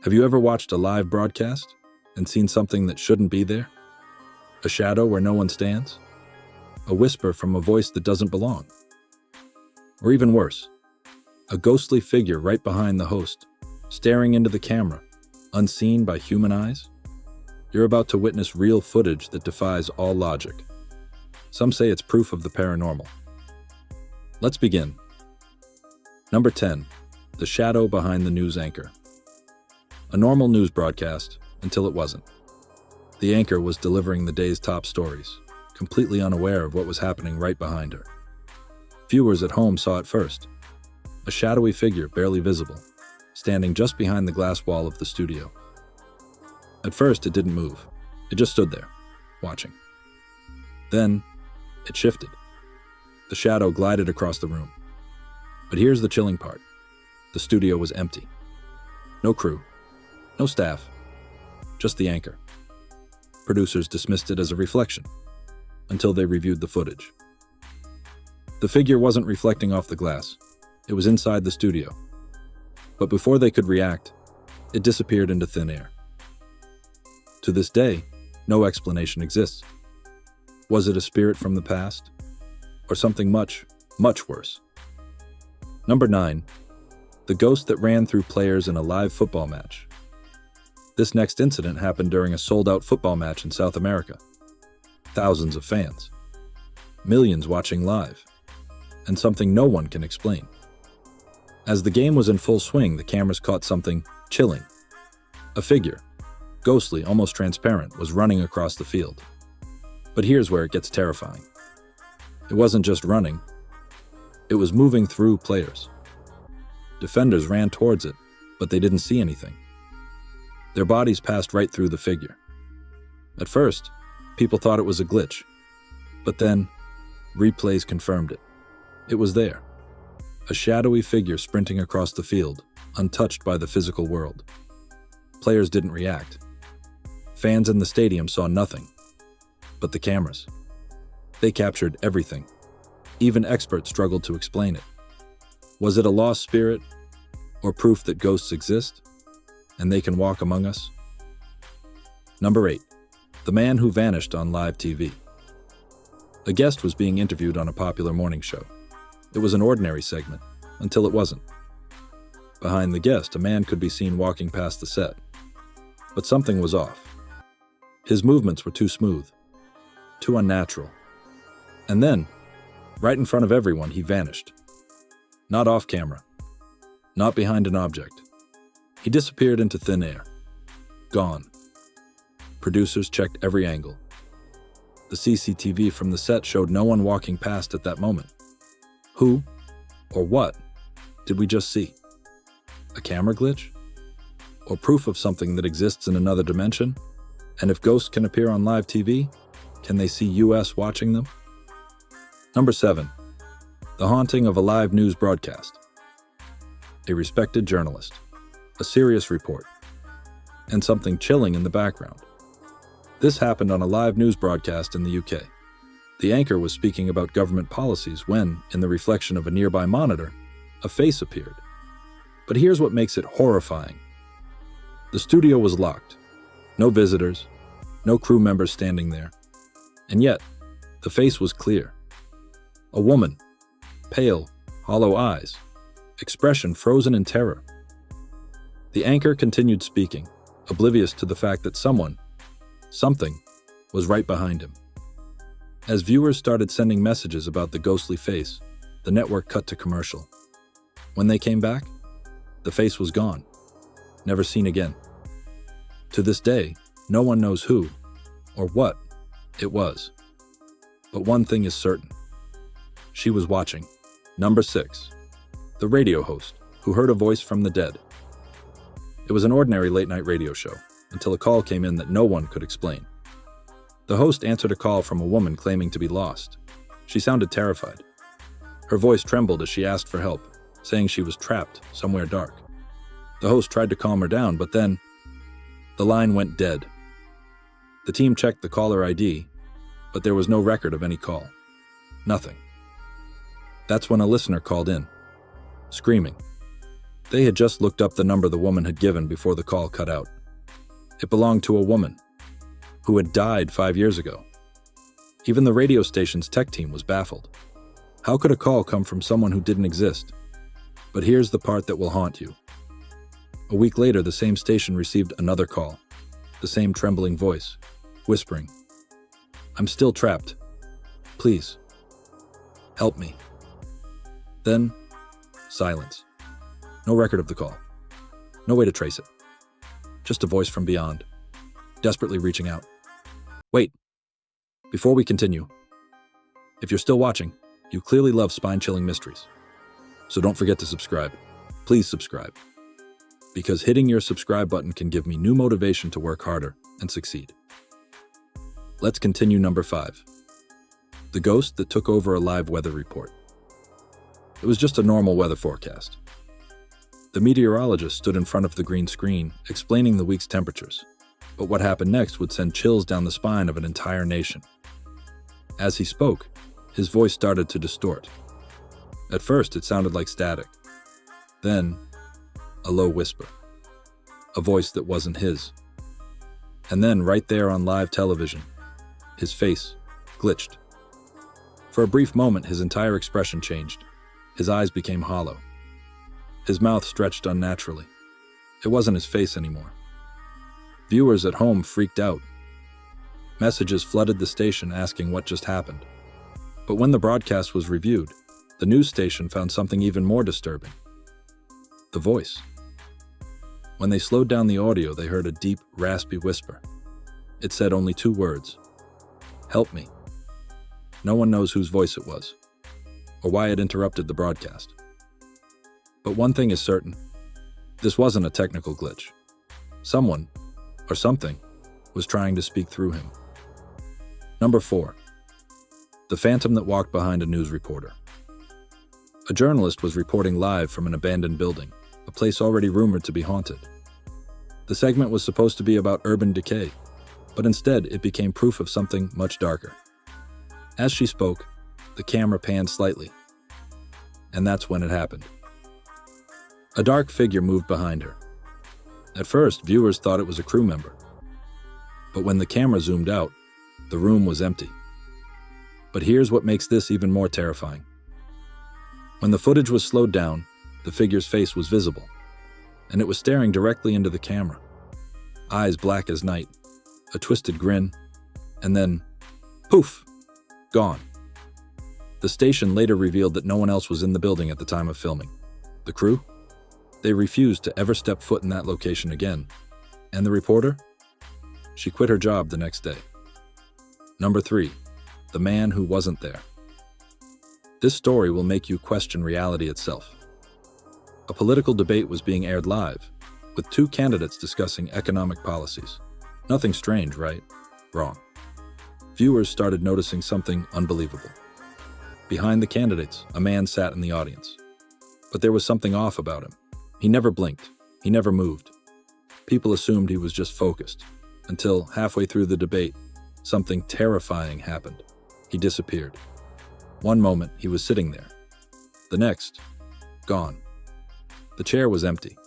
Have you ever watched a live broadcast and seen something that shouldn't be there? A shadow where no one stands? A whisper from a voice that doesn't belong? Or even worse, a ghostly figure right behind the host, staring into the camera, unseen by human eyes? You're about to witness real footage that defies all logic. Some say it's proof of the paranormal. Let's begin. Number 10. The shadow behind the news anchor. A normal news broadcast until it wasn't. The anchor was delivering the day's top stories, completely unaware of what was happening right behind her. Viewers at home saw it first. A shadowy figure, barely visible, standing just behind the glass wall of the studio. At first, it didn't move. It just stood there, watching. Then, it shifted. The shadow glided across the room. But here's the chilling part. The studio was empty. No crew. No staff. Just the anchor. Producers dismissed it as a reflection, until they reviewed the footage. The figure wasn't reflecting off the glass. It was inside the studio. But before they could react, it disappeared into thin air. To this day, no explanation exists. Was it a spirit from the past? Or something much, much worse? Number 9. The ghost that ran through players in a live football match. This next incident happened during a sold-out football match in South America. Thousands of fans. Millions watching live. And something no one can explain. As the game was in full swing, the cameras caught something chilling. A figure, ghostly, almost transparent, was running across the field. But here's where it gets terrifying. It wasn't just running. It was moving through players. Defenders ran towards it, but they didn't see anything. Their bodies passed right through the figure. At first, people thought it was a glitch. But then, replays confirmed it. It was there. A shadowy figure sprinting across the field, untouched by the physical world. Players didn't react. Fans in the stadium saw nothing. But the cameras. They captured everything. Even experts struggled to explain it. Was it a lost spirit? Or proof that ghosts exist? And they can walk among us? Number 8. The man who vanished on live TV. A guest was being interviewed on a popular morning show. It was an ordinary segment, until it wasn't. Behind the guest, a man could be seen walking past the set. But something was off. His movements were too smooth, too unnatural. And then, right in front of everyone, he vanished. Not off camera. Not behind an object. He disappeared into thin air. Gone. Producers checked every angle. The CCTV from the set showed no one walking past at that moment. Who, or what, did we just see? A camera glitch? Or proof of something that exists in another dimension? And if ghosts can appear on live TV, can they see US watching them? Number 7. The haunting of a live news broadcast. A respected journalist. A serious report. And something chilling in the background. This happened on a live news broadcast in the UK. The anchor was speaking about government policies when, in the reflection of a nearby monitor, a face appeared. But here's what makes it horrifying. The studio was locked. No visitors, no crew members standing there. And yet, the face was clear. A woman, pale, hollow eyes, expression frozen in terror. The anchor continued speaking, oblivious to the fact that something, was right behind him. As viewers started sending messages about the ghostly face, the network cut to commercial. When they came back, the face was gone, never seen again. To this day, no one knows who or what it was. But one thing is certain. She was watching. Number 6. The radio host who heard a voice from the dead. It was an ordinary late-night radio show until a call came in that no one could explain. The host answered a call from a woman claiming to be lost. She sounded terrified. Her voice trembled as she asked for help, saying she was trapped somewhere dark. The host tried to calm her down, but then the line went dead. The team checked the caller ID, but there was no record of any call. Nothing. That's when a listener called in, screaming. They had just looked up the number the woman had given before the call cut out. It belonged to a woman who had died 5 years ago. Even the radio station's tech team was baffled. How could a call come from someone who didn't exist? But here's the part that will haunt you. A week later, the same station received another call, the same trembling voice, whispering, "I'm still trapped. Please, help me." Then, silence. No record of the call. No way to trace it. Just a voice from beyond, desperately reaching out. Wait, before we continue, if you're still watching, you clearly love spine-chilling mysteries. So don't forget to subscribe. Please subscribe. Because hitting your subscribe button can give me new motivation to work harder and succeed. Let's continue number 5. The ghost that took over a live weather report. It was just a normal weather forecast. The meteorologist stood in front of the green screen, explaining the week's temperatures. But what happened next would send chills down the spine of an entire nation. As he spoke, his voice started to distort. At first, it sounded like static. Then, a low whisper. A voice that wasn't his. And then, right there on live television, his face glitched. For a brief moment, his entire expression changed. His eyes became hollow. His mouth stretched unnaturally. It wasn't his face anymore. Viewers at home freaked out. Messages flooded the station asking what just happened. But when the broadcast was reviewed, the news station found something even more disturbing. The voice. When they slowed down the audio, they heard a deep, raspy whisper. It said only 2 words. "Help me." No one knows whose voice it was, or why it interrupted the broadcast. But one thing is certain. This wasn't a technical glitch. Someone, or something, was trying to speak through him. Number 4. The phantom that walked behind a news reporter. A journalist was reporting live from an abandoned building, a place already rumored to be haunted. The segment was supposed to be about urban decay, but instead it became proof of something much darker. As she spoke, the camera panned slightly. And that's when it happened. A dark figure moved behind her. At first, viewers thought it was a crew member. But when the camera zoomed out, the room was empty. But here's what makes this even more terrifying. When the footage was slowed down, the figure's face was visible, and it was staring directly into the camera. Eyes black as night, a twisted grin, and then, poof, gone. The station later revealed that no one else was in the building at the time of filming. The crew? They refused to ever step foot in that location again. And the reporter? She quit her job the next day. Number 3. The man who wasn't there. This story will make you question reality itself. A political debate was being aired live, with 2 candidates discussing economic policies. Nothing strange, right? Wrong. Viewers started noticing something unbelievable. Behind the candidates, a man sat in the audience. But there was something off about him. He never blinked. He never moved. People assumed he was just focused, until halfway through the debate, something terrifying happened. He disappeared. One moment, he was sitting there. The next, gone. The chair was empty.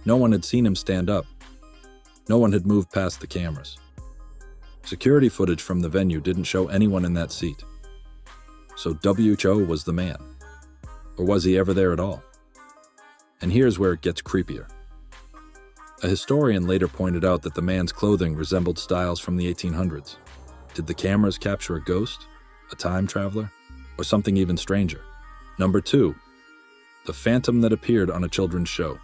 No one had seen him stand up. No one had moved past the cameras. Security footage from the venue didn't show anyone in that seat. So WHO was the man. Or was he ever there at all? And here's where it gets creepier. A historian later pointed out that the man's clothing resembled styles from the 1800s. Did the cameras capture a ghost, a time traveler, or something even stranger? Number 2. The phantom that appeared on a children's show.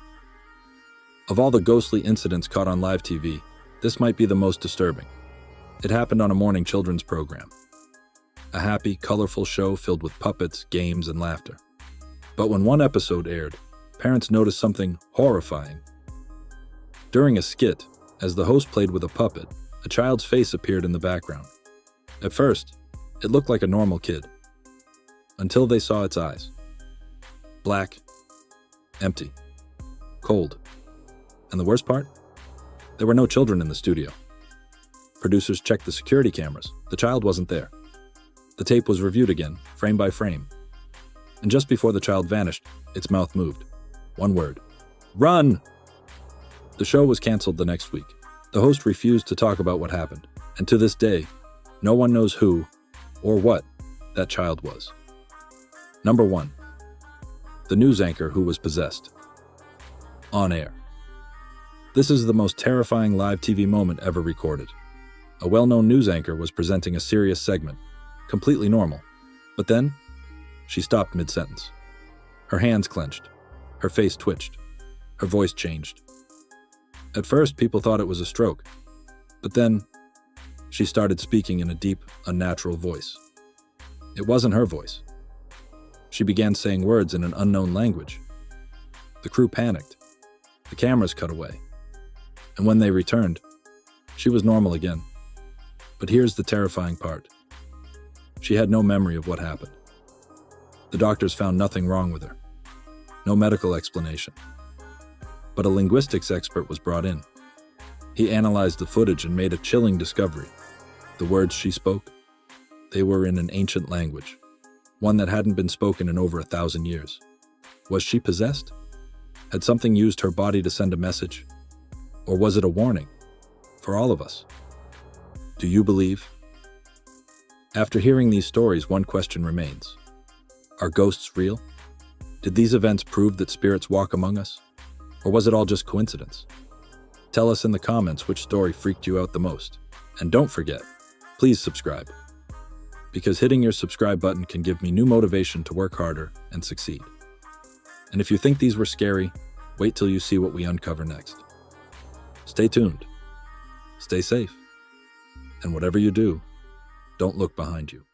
Of all the ghostly incidents caught on live TV, this might be the most disturbing. It happened on a morning children's program. A happy, colorful show filled with puppets, games, and laughter. But when one episode aired, parents noticed something horrifying. During a skit, as the host played with a puppet, a child's face appeared in the background. At first, it looked like a normal kid, until they saw its eyes. Black, empty, cold. And the worst part? There were no children in the studio. Producers checked the security cameras. The child wasn't there. The tape was reviewed again, frame by frame. And just before the child vanished, its mouth moved. One word. Run! The show was canceled the next week. The host refused to talk about what happened, and to this day, no one knows who or what that child was. Number 1. The news anchor who was possessed. On air. This is the most terrifying live TV moment ever recorded. A well-known news anchor was presenting a serious segment, completely normal. But then, she stopped mid-sentence. Her hands clenched. Her face twitched. Her voice changed. At first, people thought it was a stroke. But then, she started speaking in a deep, unnatural voice. It wasn't her voice. She began saying words in an unknown language. The crew panicked. The cameras cut away. And when they returned, she was normal again. But here's the terrifying part. She had no memory of what happened. The doctors found nothing wrong with her. No medical explanation. But a linguistics expert was brought in. He analyzed the footage and made a chilling discovery. The words she spoke, they were in an ancient language, one that hadn't been spoken in over 1,000 years. Was she possessed? Had something used her body to send a message? Or was it a warning for all of us? Do you believe? After hearing these stories, one question remains. Are ghosts real? Did these events prove that spirits walk among us? Or was it all just coincidence? Tell us in the comments which story freaked you out the most. And don't forget, please subscribe. Because hitting your subscribe button can give me new motivation to work harder and succeed. And if you think these were scary, wait till you see what we uncover next. Stay tuned. Stay safe. And whatever you do, don't look behind you.